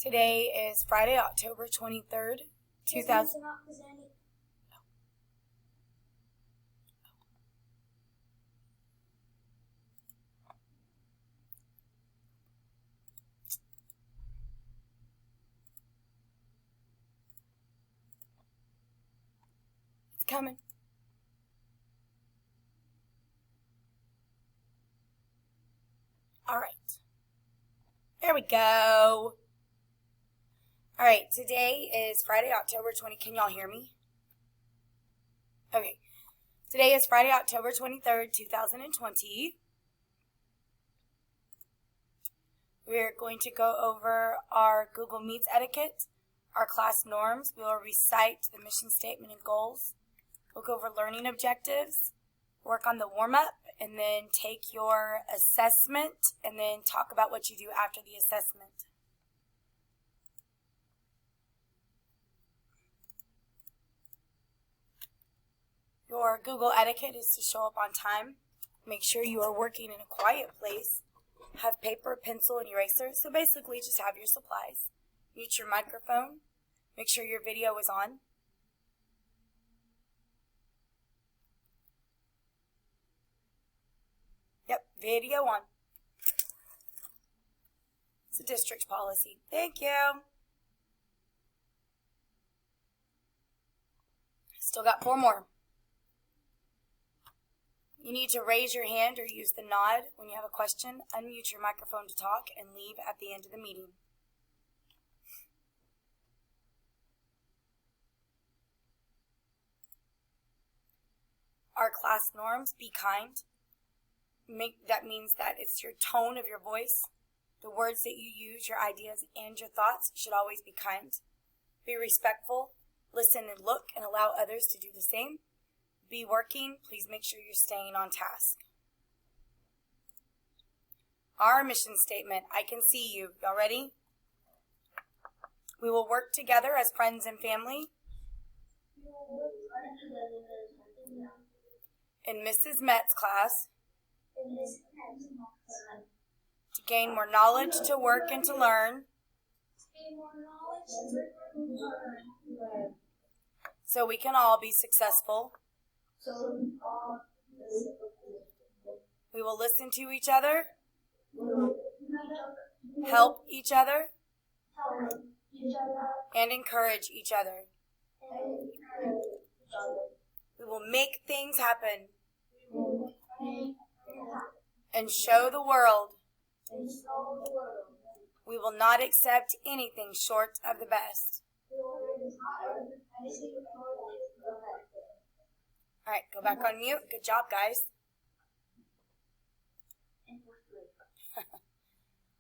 Today is Friday, October 23rd, 2000. It's coming. All right. There we go. All right, today is Friday, October 20. Can y'all hear me? Okay. Today is Friday, October 23rd, 2020. We're going to go over our Google Meets etiquette, our class norms. We will recite the mission statement and goals. We'll go over learning objectives, work on the warm-up, and then take your assessment, and then talk about what you do after the assessment. Your Google etiquette is to show up on time. Make sure you are working in a quiet place. Have paper, pencil, and eraser. So basically just have your supplies. Mute your microphone. Make sure your video is on. Yep, video on. It's a district's policy. Thank you. Still got 4 more. You need to raise your hand or use the nod when you have a question, unmute your microphone to talk, and leave at the end of the meeting. Our class norms: be kind. That means that it's your tone of your voice. The words that you use, your ideas, and your thoughts should always be kind. Be respectful. Listen and look and allow others to do the same. Be working. Please make sure you're staying on task. Our mission statement: I can see you. Y'all ready? We will work together as friends and family. In Mrs. Met's class. To gain more knowledge, to work, and to learn. So we can all be successful. We will listen to each other, help each other, and encourage each other. We will make things happen and show the world we will not accept anything short of the best. All right, go back on mute. Good job, guys.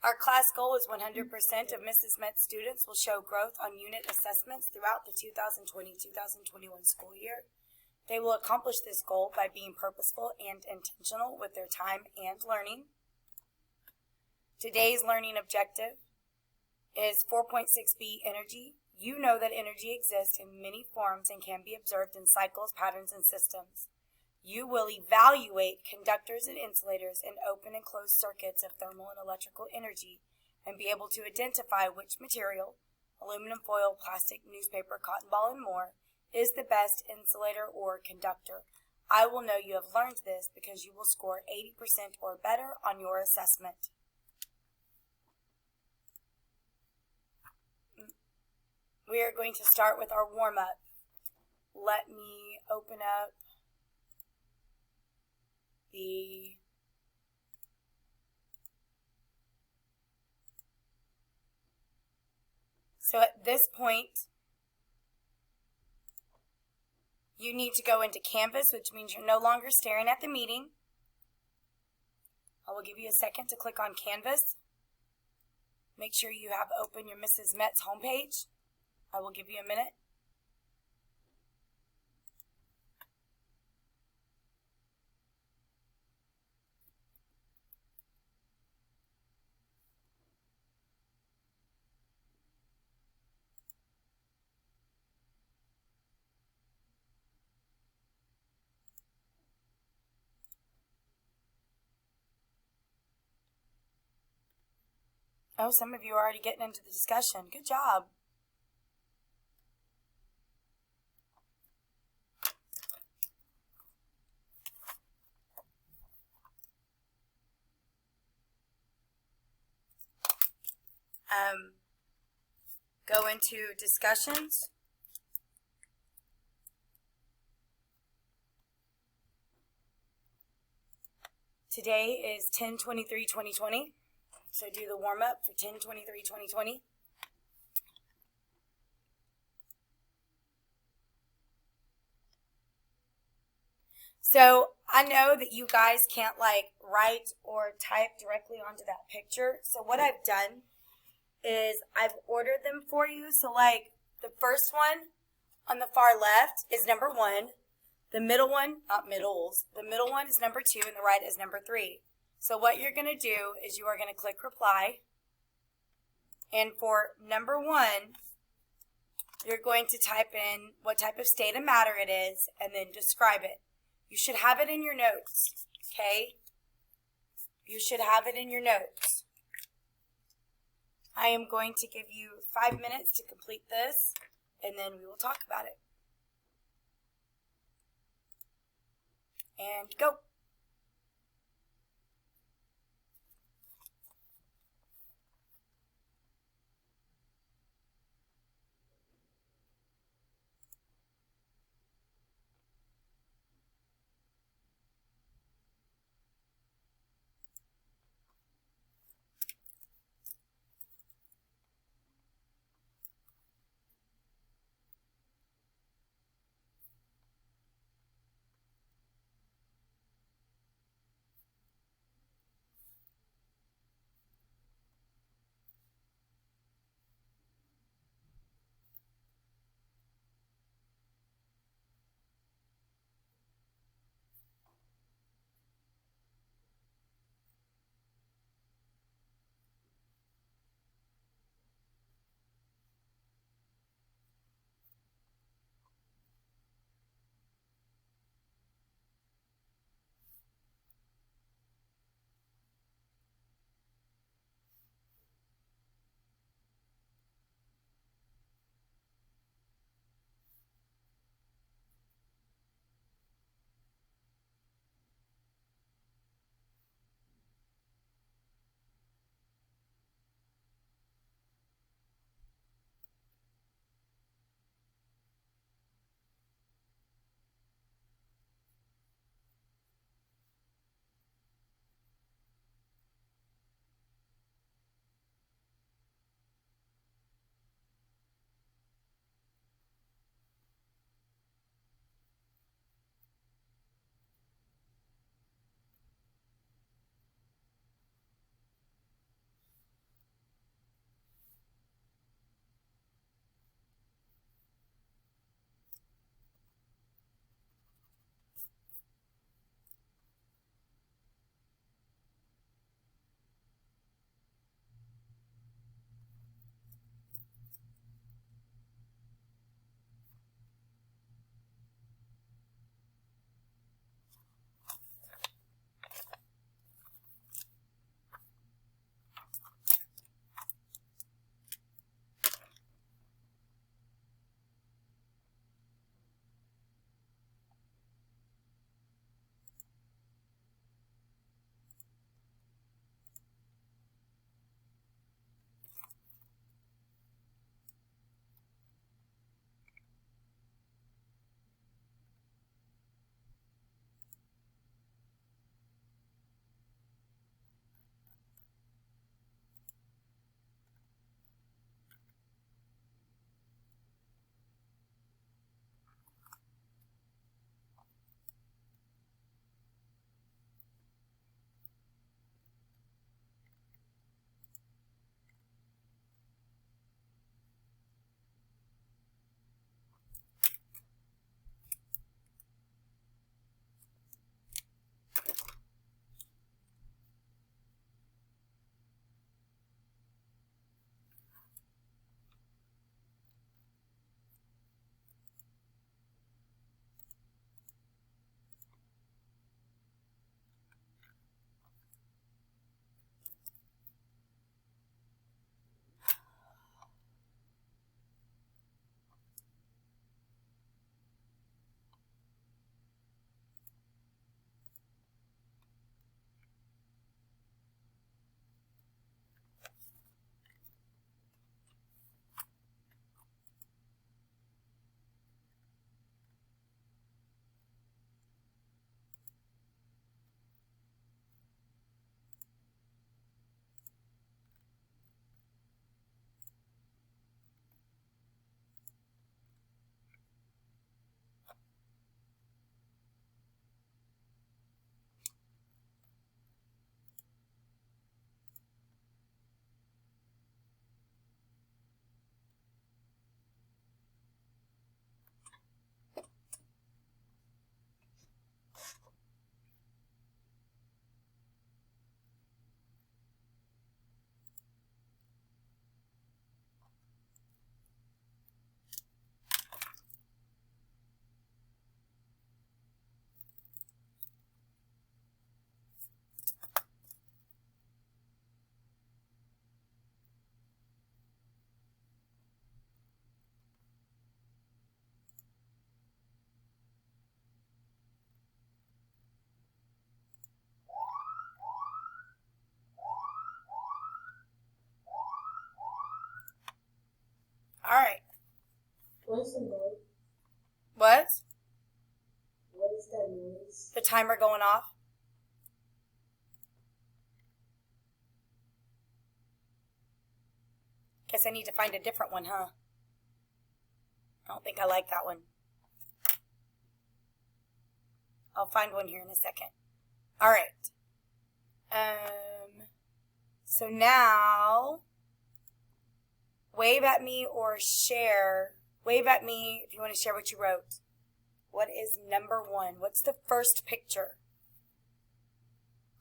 Our class goal is 100% of Mrs. Met's students will show growth on unit assessments throughout the 2020-2021 school year. They will accomplish this goal by being purposeful and intentional with their time and learning. Today's learning objective is 4.6b, energy. You know that energy exists in many forms and can be observed in cycles, patterns, and systems. You will evaluate conductors and insulators in open and closed circuits of thermal and electrical energy and be able to identify which material, aluminum foil, plastic, newspaper, cotton ball, and more, is the best insulator or conductor. I will know you have learned this because you will score 80% or better on your assessment. We are going to start with our warm-up. Let me open up So at this point, you need to go into Canvas, which means you're no longer staring at the meeting. I will give you a second to click on Canvas. Make sure you have open your Mrs. Met's homepage. I will give you a minute. Oh, some of you are already getting into the discussion. Good job. Go into discussions. Today is 10/23/2020, so do the warm-up for 10/23/2020. So I know that you guys can't like write or type directly onto that picture, so what I've done is I've ordered them for you. So like the first one on the far left is number 1. The middle one, not middles, the middle one is number 2 and the right is number 3. So what you're going to do is you are going to click reply. And for number 1, you're going to type in what type of state of matter it is and then describe it. You should have it in your notes, okay? You should have it in your notes. I am going to give you 5 minutes to complete this and then we will talk about it. And go. is the noise? What? What is that noise? The timer going off. Guess I need to find a different one, huh? I don't think I like that one. I'll find one here in a second. All right. So now, wave at me or share. Wave at me if you want to share what you wrote. What is number 1? What's the first picture?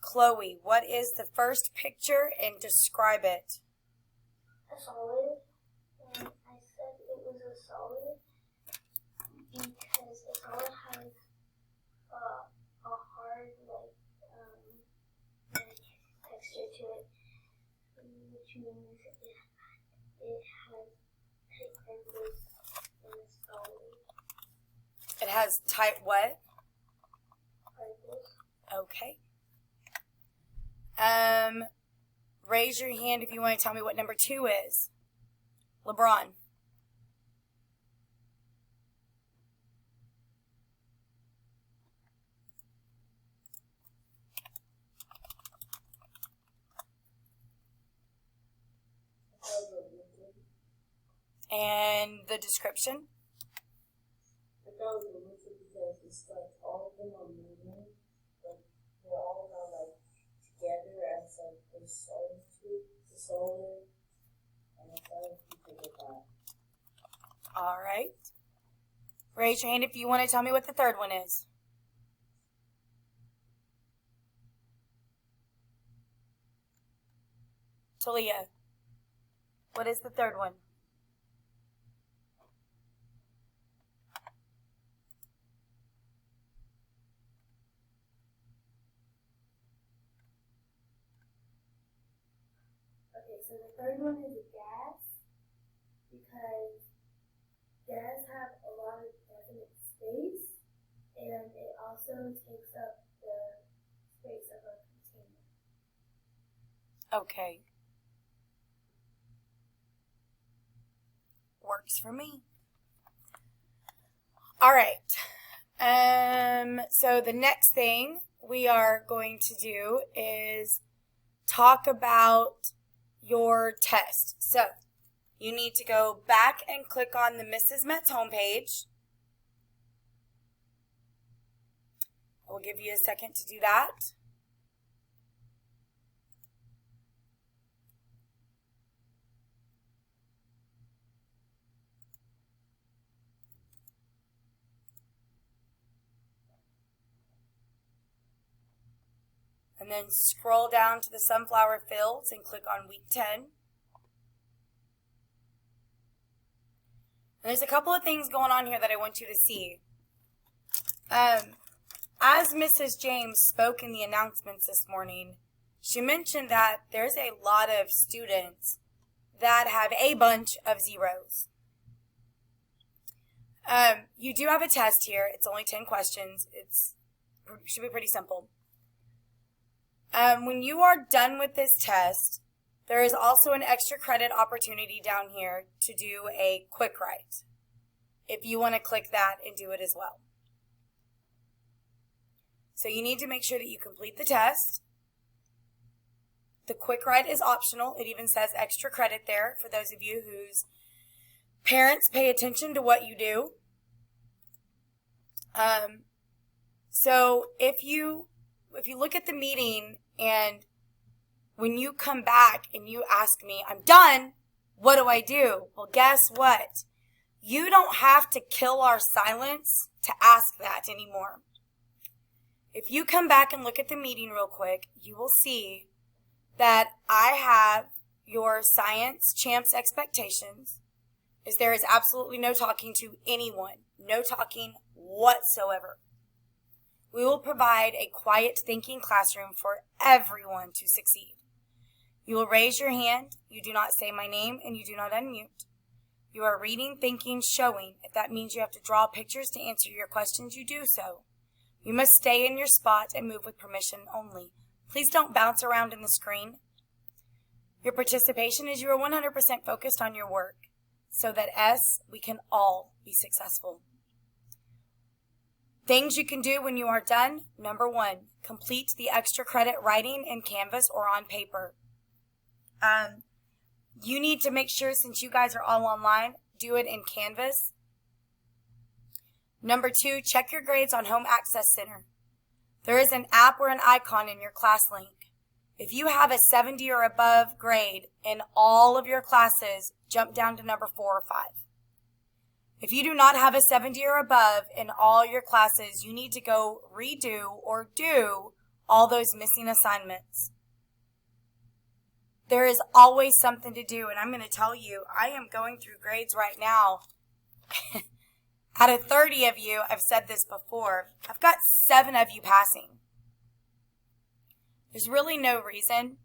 Chloe, what is the first picture and describe it? A solid, and I said it was a solid because a solid has a hard texture to it, which means it has tight particles in a solid. It has tight what? Particles. Okay. Raise your hand if you want to tell me what number 2 is. LeBron. And the description? I thought it was liquid because it's like all of them are moving, but they're all not like together as like the solid, and I thought if you could get that. All right. Raise your hand if you want to tell me what the third one is. Talia, what is the third one? Okay, so the third one is a gas because gas have a lot of definite space, and it also takes up the space of a container. Okay. Works for me. All right. So the next thing we are going to do is talk about your test. So you need to go back and click on the Mrs. Metz homepage. We'll give you a second to do that. And then scroll down to the sunflower fields and click on week 10. And there's a couple of things going on here that I want you to see. As Mrs. James spoke in the announcements this morning, she mentioned that there's a lot of students that have a bunch of zeros. You do have a test here. It's only 10 questions. It should be pretty simple. When you are done with this test, there is also an extra credit opportunity down here to do a quick write. If you want to click that and do it as well. So you need to make sure that you complete the test. The quick write is optional. It even says extra credit there for those of you whose parents pay attention to what you do. So if you look at the meeting and when you come back and you ask me, I'm done, what do I do? Well, guess what? You don't have to kill our silence to ask that anymore. If you come back and look at the meeting real quick, you will see that I have your science champs expectations is there is absolutely no talking to anyone, no talking whatsoever. We will provide a quiet thinking classroom for everyone to succeed. You will raise your hand, you do not say my name, and you do not unmute. You are reading, thinking, showing. If that means you have to draw pictures to answer your questions, you do so. You must stay in your spot and move with permission only. Please don't bounce around in the screen. Your participation is you are 100% focused on your work. so that we can all be successful. Things you can do when you are done. Number 1, complete the extra credit writing in Canvas or on paper. You need to make sure, since you guys are all online, do it in Canvas. Number 2, check your grades on Home Access Center. There is an app or an icon in your class link. If you have a 70 or above grade in all of your classes, jump down to number 4 or 5. If you do not have a 70 or above in all your classes, you need to go redo or do all those missing assignments. There is always something to do, and I'm going to tell you, I am going through grades right now. Out of 30 of you, I've said this before, I've got 7 of you passing. There's really no reason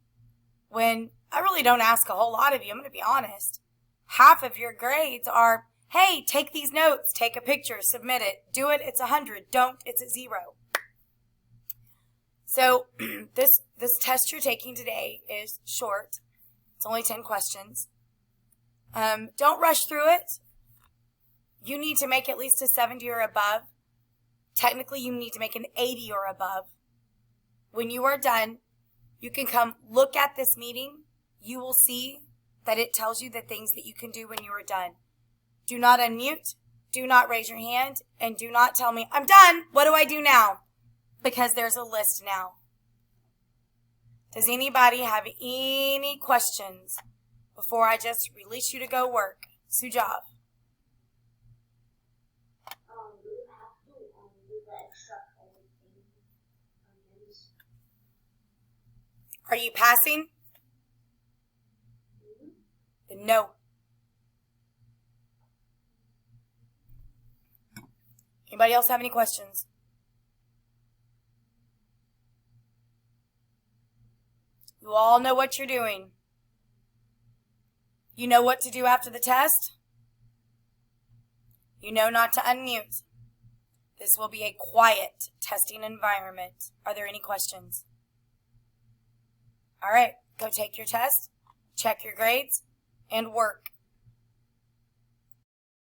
when I really don't ask a whole lot of you. I'm going to be honest. Half of your grades are, hey, take these notes, take a picture, submit it, do it, it's 100, don't, it's at 0. So this test you're taking today is short. It's only 10 questions. Don't rush through it. You need to make at least a 70 or above. Technically, you need to make an 80 or above. When you are done, you can come look at this meeting. You will see that it tells you the things that you can do when you are done. Do not unmute, do not raise your hand, and do not tell me, I'm done, what do I do now? Because there's a list now. Does anybody have any questions before I just release you to go work? Sujav. Do you have to do the extra editing on this? Are you passing? Then no. Anybody else have any questions? You all know what you're doing. You know what to do after the test. You know not to unmute. This will be a quiet testing environment. Are there any questions? All right, go take your test, check your grades, and work.